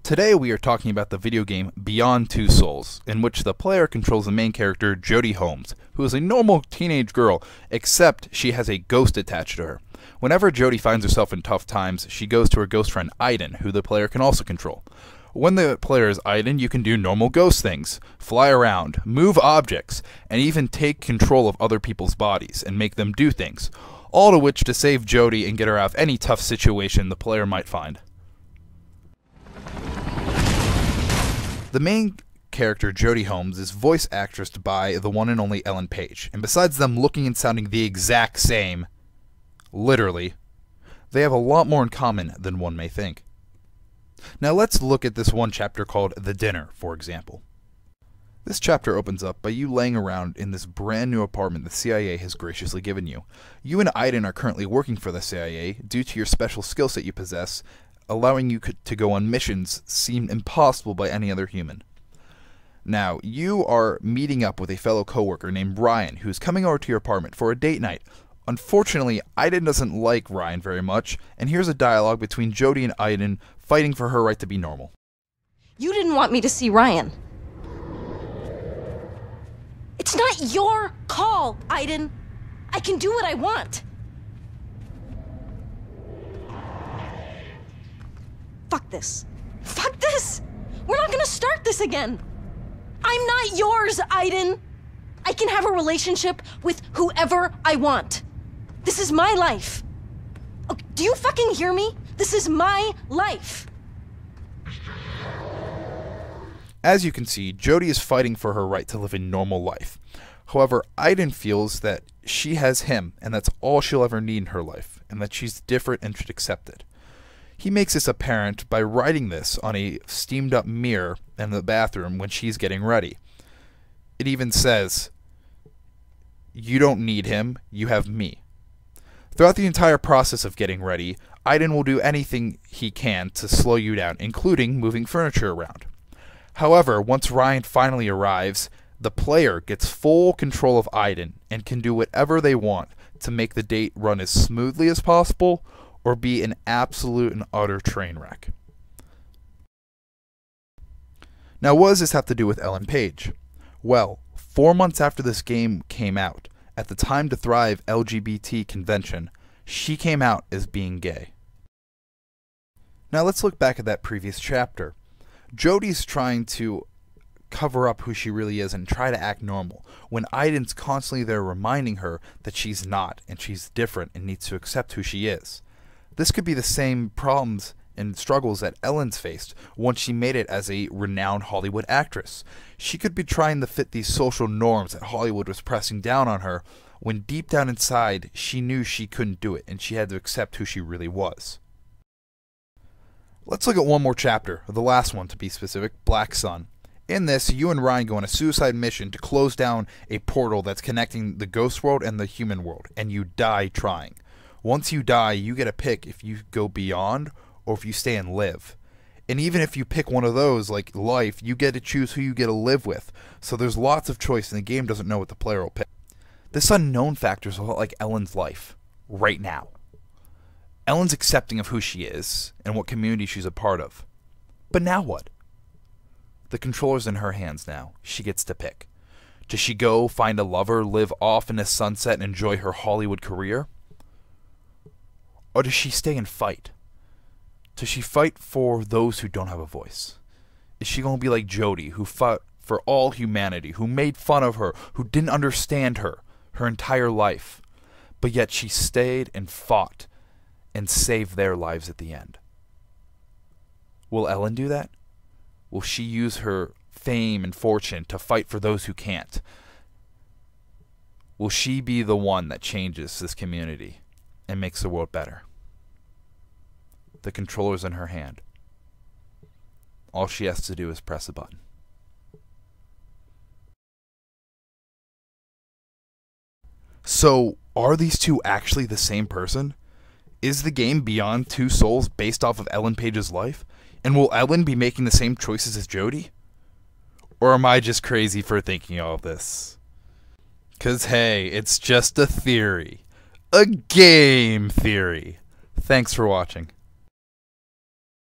Today we are talking about the video game Beyond Two Souls, in which the player controls the main character Jody Holmes, who is a normal teenage girl, except she has a ghost attached to her. Whenever Jody finds herself in tough times, she goes to her ghost friend Aiden, who the player can also control. When the player is Aiden, you can do normal ghost things, fly around, move objects, and even take control of other people's bodies and make them do things, all to which to save Jody and get her out of any tough situation the player might find. The main character, Jody Holmes, is voice actressed by the one and only Ellen Page, and besides them looking and sounding the exact same, literally, they have a lot more in common than one may think. Now let's look at this one chapter called The Dinner, for example. This chapter opens up by you laying around in this brand new apartment the CIA has graciously given you. You and Aiden are currently working for the CIA due to your special skill set you possess, allowing you to go on missions seemed impossible by any other human. Now, you are meeting up with a fellow coworker named Ryan, who's coming over to your apartment for a date night. Unfortunately, Aiden doesn't like Ryan very much, and here's a dialogue between Jody and Aiden fighting for her right to be normal. You didn't want me to see Ryan. It's not your call, Aiden. I can do what I want. Fuck this. Fuck this! We're not gonna start this again! I'm not yours, Aiden! I can have a relationship with whoever I want. This is my life. Oh, do you fucking hear me? This is my life. As you can see, Jody is fighting for her right to live a normal life. However, Aiden feels that she has him, and that's all she'll ever need in her life, and that she's different and should accept it. He makes this apparent by writing this on a steamed up mirror in the bathroom when she's getting ready. It even says, "You don't need him, you have me." Throughout the entire process of getting ready, Aiden will do anything he can to slow you down, including moving furniture around. However, once Ryan finally arrives, the player gets full control of Aiden and can do whatever they want to make the date run as smoothly as possible or be an absolute and utter train wreck. Now, what does this have to do with Ellen Page? Well, 4 months after this game came out, at the Time to Thrive LGBT convention, she came out as being gay. Now let's look back at that previous chapter. Jody's trying to cover up who she really is and try to act normal, when Aiden's constantly there reminding her that she's not, and she's different and needs to accept who she is. This could be the same problems and struggles that Ellen's faced once she made it as a renowned Hollywood actress. She could be trying to fit these social norms that Hollywood was pressing down on her, when deep down inside she knew she couldn't do it and she had to accept who she really was. Let's look at one more chapter, the last one to be specific, Black Sun. In this, you and Ryan go on a suicide mission to close down a portal that's connecting the ghost world and the human world, and you die trying. Once you die, you get a pick if you go beyond or if you stay and live. And even if you pick one of those, like life, you get to choose who you get to live with. So there's lots of choice and the game doesn't know what the player will pick. This unknown factor is a lot like Ellen's life, right now. Ellen's accepting of who she is and what community she's a part of. But now what? The controller's in her hands now. She gets to pick. Does she go find a lover, live off in the sunset, and enjoy her Hollywood career? Or does she stay and fight? Does she fight for those who don't have a voice? Is she going to be like Jody, who fought for all humanity, who made fun of her, who didn't understand her entire life, but yet she stayed and fought and saved their lives at the end? Will Ellen do that? Will she use her fame and fortune to fight for those who can't? Will she be the one that changes this community and makes the world better? The controller's in her hand. All she has to do is press a button. So, are these two actually the same person? Is the game Beyond Two Souls based off of Ellen Page's life? And will Ellen be making the same choices as Jody? Or am I just crazy for thinking all this? 'Cause hey, it's just a theory. A game theory. Thanks for watching.